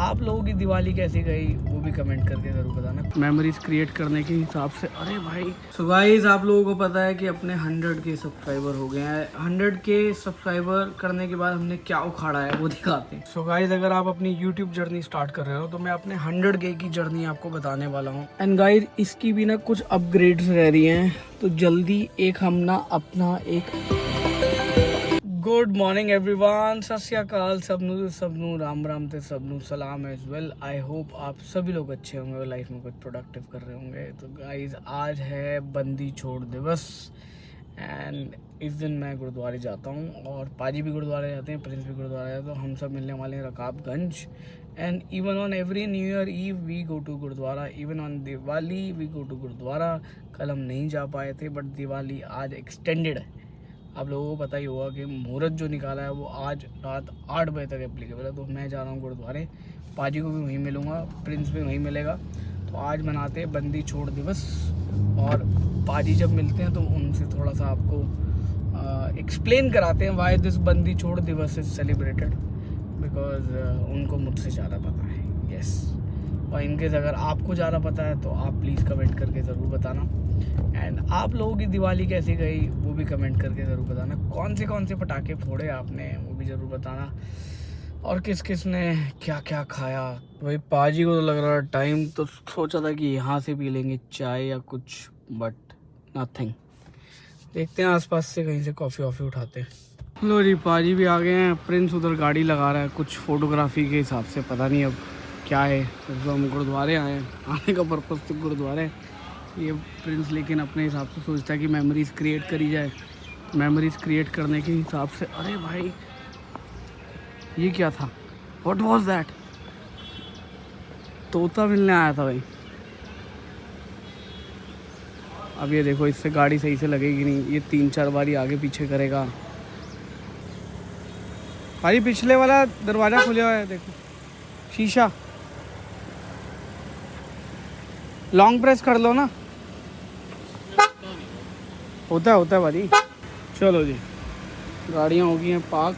आप लोगों की दिवाली कैसी गई वो भी कमेंट करके ज़रूर बताना। मेमोरीज क्रिएट करने के हिसाब से अरे भाई सो गाइस, आप लोगों को पता है कि अपने 100 के सब्सक्राइबर हो गए हैं। 100 के सब्सक्राइबर करने के बाद हमने क्या उखाड़ा है वो दिखाते हैं। सो गाइस, अगर आप अपनी यूट्यूब जर्नी स्टार्ट कर रहे हो तो मैं अपने 100 के की जर्नी आपको बताने वाला हूँ। एंड गाइस, इसकी भी ना कुछ अपग्रेड्स रह रही हैं, तो जल्दी एक हम ना अपना एक गुड मॉर्निंग एवरीवन, सत श्री अकाल सबनू राम राम ते सबनू सलाम एज वेल। आई होप आप सभी लोग अच्छे होंगे और लाइफ में कुछ प्रोडक्टिव कर रहे होंगे। तो गाइज, आज है बंदी छोड़ दिवस एंड इस दिन मैं गुरुद्वारे जाता हूँ और पाजी भी गुरुद्वारे जाते हैं, प्रिंस भी गुरुद्वारे जाते हैं। तो हम सब मिलने वाले हैं Rakabganj. And even on every new year eve we go to gurdwara, even on Diwali we go to gurdwara. कल हम नहीं जा पाए थे बट दिवाली आज एक्सटेंडेड है। आप लोगों को पता ही होगा कि मुहूर्त जो निकाला है वो आज रात 8 बजे तक एप्लीकेबल है। तो मैं जा रहा हूँ गुरुद्वारे, पाजी को भी वहीं मिलूँगा, प्रिंस भी वहीं मिलेगा। तो आज मनाते हैं बंदी छोड़ दिवस और पाजी जब मिलते हैं तो उनसे थोड़ा सा आपको एक्सप्लेन कराते हैं वाई दिस बंदी छोड़ दिवस इज़ सेलिब्रेटेड, बिकॉज उनको मुझसे ज़्यादा पता है। यस, और इनकेस अगर आपको ज़्यादा पता है तो आप प्लीज़ कमेंट करके ज़रूर बताना। एंड आप लोगों की दिवाली कैसी गई वो भी कमेंट करके ज़रूर बताना। कौन से पटाखे फोड़े आपने वो भी ज़रूर बताना, और किस किस ने क्या क्या खाया। भाई पाजी को तो लग रहा है टाइम, तो सोचा था कि यहाँ से पी लेंगे चाय या कुछ, बट नथिंग। देखते हैं आसपास से कहीं से कॉफ़ी वॉफ़ी उठाते हैं। लो जी, पाजी भी आ गए हैं, प्रिंस उधर गाड़ी लगा रहा है कुछ फ़ोटोग्राफी के हिसाब से, पता नहीं अब क्या है। तो हम गुरुद्वारे आए हैं, आने का पर्पज़ तो गुरुद्वारे है। ये प्रिंस लेकिन अपने हिसाब से सोचता है कि मेमोरीज़ क्रिएट करी जाए। मेमोरीज़ क्रिएट करने के हिसाब से अरे भाई ये क्या था, व्हाट वाज दैट? तोता मिलने आया था भाई। अब ये देखो, इससे गाड़ी सही से लगेगी नहीं, ये 3-4 बार आगे पीछे करेगा। भाई पिछले वाला दरवाज़ा खुला हुआ है, देखो शीशा। लॉन्ग प्रेस कर लो ना, होता है भाई। चलो जी, गाड़ियाँ हो गई हैं पार्क।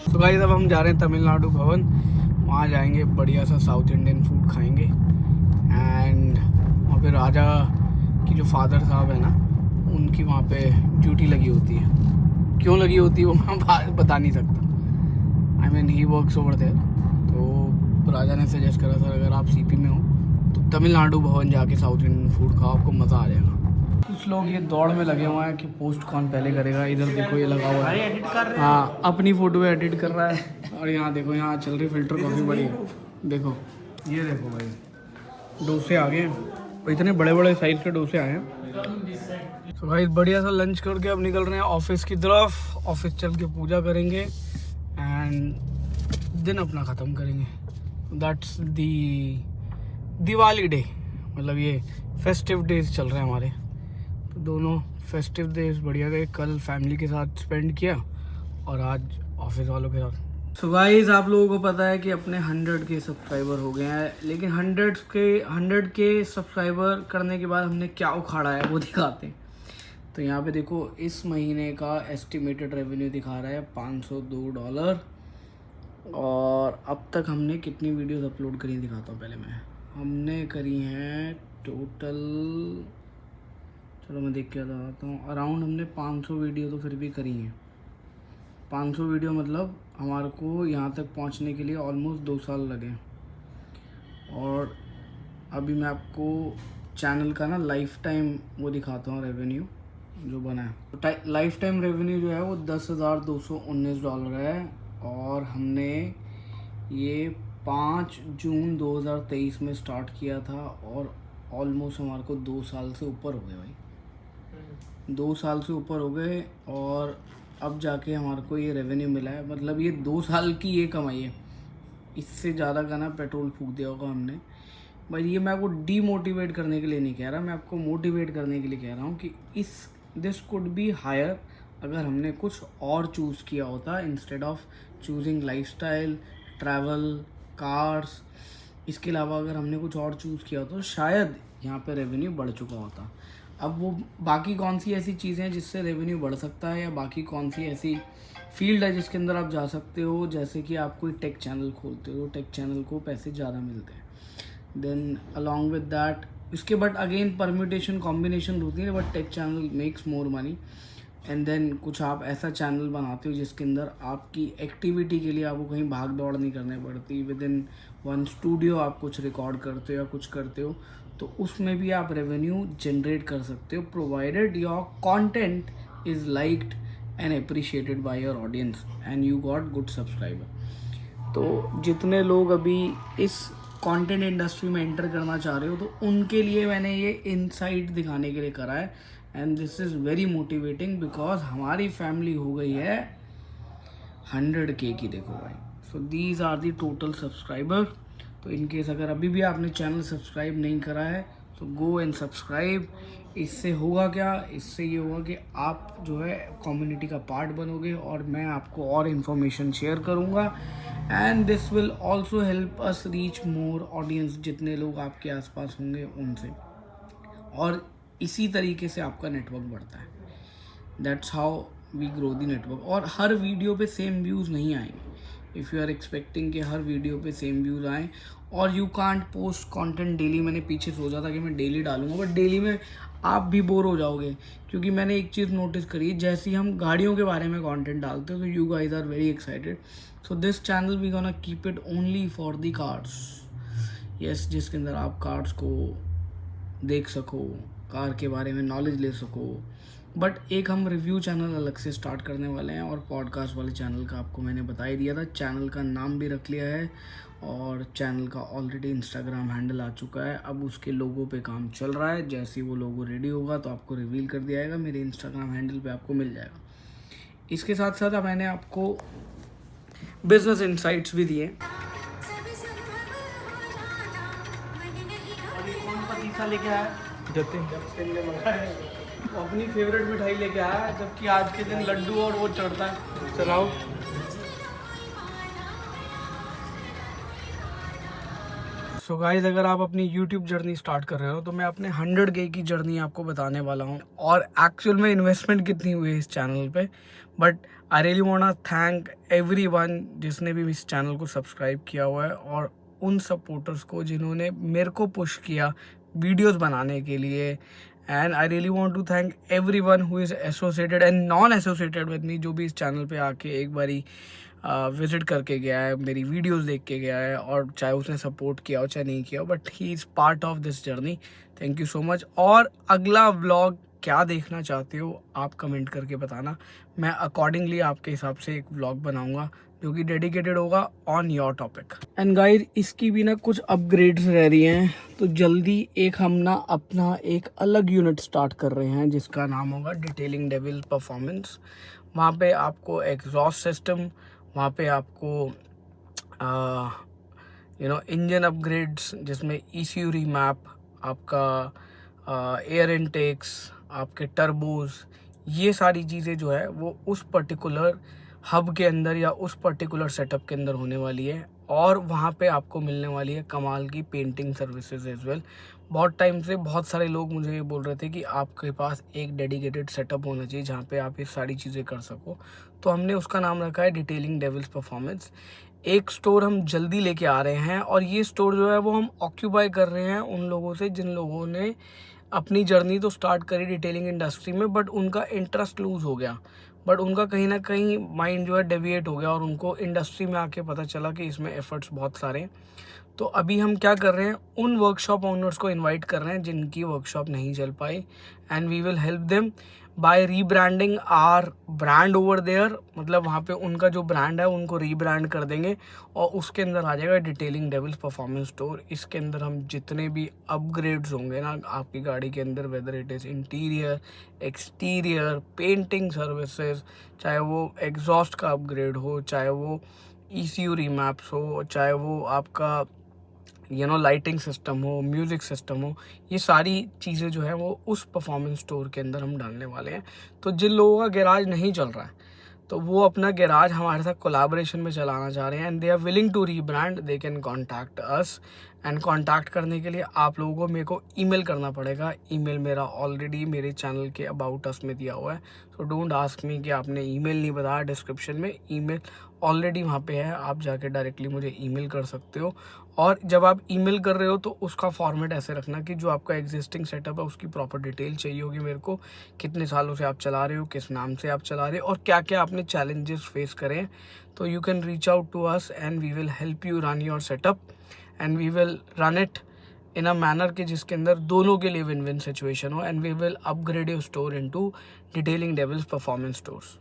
तो गाइस, अब हम जा रहे हैं तमिलनाडु भवन। वहाँ जाएंगे, बढ़िया सा साउथ इंडियन फूड खाएंगे। एंड वहाँ पे राजा की जो फादर साहब है ना, उनकी वहाँ पे ड्यूटी लगी होती है। क्यों लगी होती है वो मैं बता नहीं सकता। I mean he works over there. तो राजा ने सजेस्ट करा सर अगर आप सीपी में हो तो तमिलनाडु भवन जाके साउथ इंडियन फूड खाओ, आपको मज़ा आ जाएगा। कुछ लोग ये दौड़ में लगे हुए हैं कि पोस्ट कौन पहले करेगा। इधर देखो ये लगा हुआ है, एडिट कर रहे हैं। हाँ, अपनी फ़ोटो एडिट कर रहा है। और यहाँ देखो, यहाँ चल रही फ़िल्टर कॉफ़ी बड़ी है। देखो ये देखो भाई, डोसे आ गए हैं, इतने बड़े बड़े साइज़ के डोसे आए हैं। तो भाई बढ़िया सा लंच करके अब निकल रहे हैं ऑफिस की तरफ। ऑफिस चल के पूजा करेंगे एंड दिन अपना ख़त्म करेंगे। दैट्स दी दिवाली डे, मतलब ये फेस्टिव डेज चल रहे हैं हमारे। तो दोनों फेस्टिव डेज बढ़िया गए। कल फैमिली के साथ स्पेंड किया और आज ऑफिस वालों के साथ। सो गाइस, आप लोगों को पता है कि अपने 100 के सब्सक्राइबर हो गए हैं, लेकिन 100 के सब्सक्राइबर करने के बाद हमने क्या उखाड़ा है वो दिखाते हैं। तो यहाँ पे देखो, इस महीने का एस्टिमेटेड रेवेन्यू दिखा रहा है $502। और अब तक हमने कितनी वीडियोस अपलोड करी दिखाता हूँ पहले मैं। हमने करी हैं टोटल, चलो मैं देख के बताता हूँ, अराउंड हमने 500 वीडियो तो फिर भी करी हैं। 500 वीडियो मतलब हमारे को यहाँ तक पहुँचने के लिए ऑलमोस्ट 2 साल लगे। और अभी मैं आपको चैनल का ना लाइफ टाइम वो दिखाता हूँ, रेवेन्यू जो बना है। लाइफ टाइम रेवेन्यू जो है वो $10,219 है। और हमने ये 5 जून 2023 में स्टार्ट किया था और ऑलमोस्ट हमारे को 2 साल से ऊपर हो गए भाई, 2 साल से ऊपर हो गए। और अब जाके हमारे को ये रेवेन्यू मिला है, मतलब ये 2 साल की ये कमाई है। इससे ज़्यादा का ना पेट्रोल फूक दिया होगा हमने भाई। ये मैं आपको डीमोटिवेट करने के लिए नहीं कह रहा, मैं आपको मोटिवेट करने के लिए कह रहा हूँ कि दिस कुड बी हायर अगर हमने कुछ और चूज़ किया होता instead of choosing lifestyle, travel, cars. इसके अलावा अगर हमने कुछ और चूज़ किया होता तो शायद यहाँ पे रेवेन्यू बढ़ चुका होता। अब वो बाकी कौन सी ऐसी चीज़ें हैं जिससे रेवेन्यू बढ़ सकता है, या बाकी कौन सी ऐसी फील्ड है जिसके अंदर आप जा सकते हो, जैसे कि आप कोई टेक चैनल खोलते हो, टेक चैनल को पैसे ज़्यादा मिलते हैं। देन अलॉन्ग विद दैट इसके बट अगेन परम्यूटेशन कॉम्बिनेशन होती है, but tech channel makes more money. And then कुछ आप ऐसा चैनल बनाते हो जिसके अंदर आपकी एक्टिविटी के लिए आपको कहीं भाग दौड़ नहीं करनी पड़ती, विद इन वन स्टूडियो आप कुछ रिकॉर्ड करते हो या कुछ करते हो, तो उसमें भी आप रेवेन्यू जनरेट कर सकते हो, provided your content is liked and appreciated by your audience and you got good subscriber. तो जितने लोग अभी इस कंटेंट इंडस्ट्री में एंटर करना चाह रहे हो, तो उनके लिए मैंने ये इनसाइट दिखाने के लिए करा है, and this is very motivating because हमारी फैमिली हो गई है 100K की। देखो भाई, so these are the total subscriber. तो इनकेस अगर अभी भी आपने चैनल सब्सक्राइब नहीं करा है तो गो एंड सब्सक्राइब। इससे होगा क्या, इससे ये होगा कि आप जो है कम्युनिटी का पार्ट बनोगे और मैं आपको और इन्फॉर्मेशन शेयर करूँगा, and this will also help us reach more audience, जितने लोग आपके आसपास होंगे उनसे, और इसी तरीके से आपका नेटवर्क बढ़ता है। That's how we grow the network. और हर वीडियो पे सेम व्यूज़ नहीं आएंगे। इफ़ यू आर एक्सपेक्टिंग कि हर वीडियो पे सेम व्यूज़ आएँ, और you can't post content daily. मैंने पीछे सोचा था कि मैं डेली डालूंगा, बट डेली में आप भी बोर हो जाओगे, क्योंकि मैंने एक चीज़ नोटिस करी, जैसे ही हम गाड़ियों के बारे में कंटेंट डालते हैं तो you guys are very excited, so this channel we gonna keep it only for the cars. Yes, जिसके अंदर आप कार्स को देख सको, कार के बारे में नॉलेज ले सको। बट एक हम रिव्यू चैनल अलग से स्टार्ट करने वाले हैं, और पॉडकास्ट वाले चैनल का आपको मैंने बता ही दिया था। चैनल का नाम भी रख लिया है, और चैनल का ऑलरेडी इंस्टाग्राम हैंडल आ चुका है। अब उसके लोगो पे काम चल रहा है, जैसे ही वो लोगो रेडी होगा तो आपको रिवील कर दिया जाएगा, मेरे इंस्टाग्राम हैंडल पे आपको मिल जाएगा। इसके साथ साथ अब मैंने आपको बिजनेस इंसाइट्स भी दिए। पतीसा लेके आया जतिन ने मंगाया, वो अपनी फेवरेट मिठाई लेके आया, जबकि आज के दिन लड्डू और वो चढ़ता है। चलाओ। सो गाइस, अगर आप अपनी YouTube जर्नी स्टार्ट कर रहे हो तो मैं अपने 100K की जर्नी आपको बताने वाला हूँ, और एक्चुअल में इन्वेस्टमेंट कितनी हुई है इस चैनल पे। But I really want to thank everyone जिसने भी इस चैनल को सब्सक्राइब किया हुआ है, और उन सपोर्टर्स को जिन्होंने मेरे को पुश किया वीडियोस बनाने के लिए। And I really want to thank everyone who is associated and non associated with me, जो भी इस चैनल पे आके एक बारी विज़िट करके गया है, मेरी वीडियोस देख के गया है, और चाहे उसने सपोर्ट किया हो चाहे नहीं किया हो, but he is part of this journey. Thank you so much. और अगला व्लॉग क्या देखना चाहते हो आप कमेंट करके बताना, मैं अकॉर्डिंगली आपके हिसाब से एक व्लॉग बनाऊंगा जो कि डेडिकेटेड होगा on your topic. And guys, इसकी भी ना कुछ अपग्रेड्स रह रही हैं, तो जल्दी एक हम ना अपना एक अलग यूनिट स्टार्ट कर रहे हैं जिसका नाम होगा डिटेलिंग डेविल परफॉर्मेंस। वहाँ पे आपको एग्जॉस्ट सिस्टम, वहाँ पे आपको इंजन अपग्रेड्स, जिसमें ECU रीमैप, आपका एयर इनटेक्स, आपके टर्बोज, ये सारी चीज़ें जो है वो उस पर्टिकुलर हब के अंदर या उस पर्टिकुलर सेटअप के अंदर होने वाली है। और वहाँ पे आपको मिलने वाली है कमाल की पेंटिंग सर्विसेज एज वेल। बहुत टाइम से बहुत सारे लोग मुझे ये बोल रहे थे कि आपके पास एक डेडिकेटेड सेटअप होना चाहिए जहाँ पे आप ये सारी चीज़ें कर सको, तो हमने उसका नाम रखा है डिटेलिंग डेविल्स परफॉर्मेंस। एक स्टोर हम जल्दी लेके आ रहे हैं, और ये स्टोर जो है वो हम ऑक्यूपाई कर रहे हैं उन लोगों से जिन लोगों ने अपनी जर्नी तो स्टार्ट करी डिटेलिंग इंडस्ट्री में, बट उनका इंटरेस्ट लूज़ हो गया, बट उनका कहीं ना कहीं माइंड जो है डेविएट हो गया, और उनको इंडस्ट्री में आके पता चला कि इसमें एफर्ट्स बहुत सारे हैं। तो अभी हम क्या कर रहे हैं, उन वर्कशॉप ओनर्स को इनवाइट कर रहे हैं जिनकी वर्कशॉप नहीं चल पाई, and we will help them by rebranding our brand over there. मतलब वहाँ पे उनका जो ब्रांड है उनको रीब्रांड कर देंगे, और उसके अंदर आ जाएगा डिटेलिंग डेविल्स परफॉर्मेंस स्टोर। इसके अंदर हम जितने भी अपग्रेड्स होंगे ना आपकी गाड़ी के अंदर, whether it is interior, exterior, painting services, चाहे वो एग्जॉस्ट का अपग्रेड हो, चाहे वो ECU रीमैप्स हो, चाहे वो आपका लाइटिंग सिस्टम हो, म्यूज़िक सिस्टम हो, ये सारी चीज़ें जो है वो उस परफॉर्मेंस स्टोर के अंदर हम डालने वाले हैं। तो जिन लोगों का गैराज नहीं चल रहा है तो वो अपना गैराज हमारे साथ कोलैबोरेशन में चलाना चाह रहे हैं, and they are willing to rebrand, they can contact us and contact करने के लिए आप लोगों को मेरे को ईमेल करना पड़ेगा। ईमेल मेरा ऑलरेडी मेरे चैनल के अबाउट अस में दिया हुआ है, सो डोंट आस्क मी कि आपने ईमेल नहीं बताया। डिस्क्रिप्शन में ईमेल ऑलरेडी वहाँ पे है, आप जाके डायरेक्टली मुझे ईमेल कर सकते हो। और जब आप ईमेल कर रहे हो तो उसका फॉर्मेट ऐसे रखना कि जो आपका एग्जिस्टिंग सेटअप है उसकी प्रॉपर डिटेल चाहिए होगी मेरे को, कितने सालों से आप चला रहे हो, किस नाम से आप चला रहे हो, और क्या क्या आपने चैलेंजेस फेस करें। तो you can reach out to us and we will help you run your setup and we will run it in a manner कि जिसके अंदर दोनों के लिए विन विन सिचुएशन हो, and we will upgrade your store into detailing devils performance stores.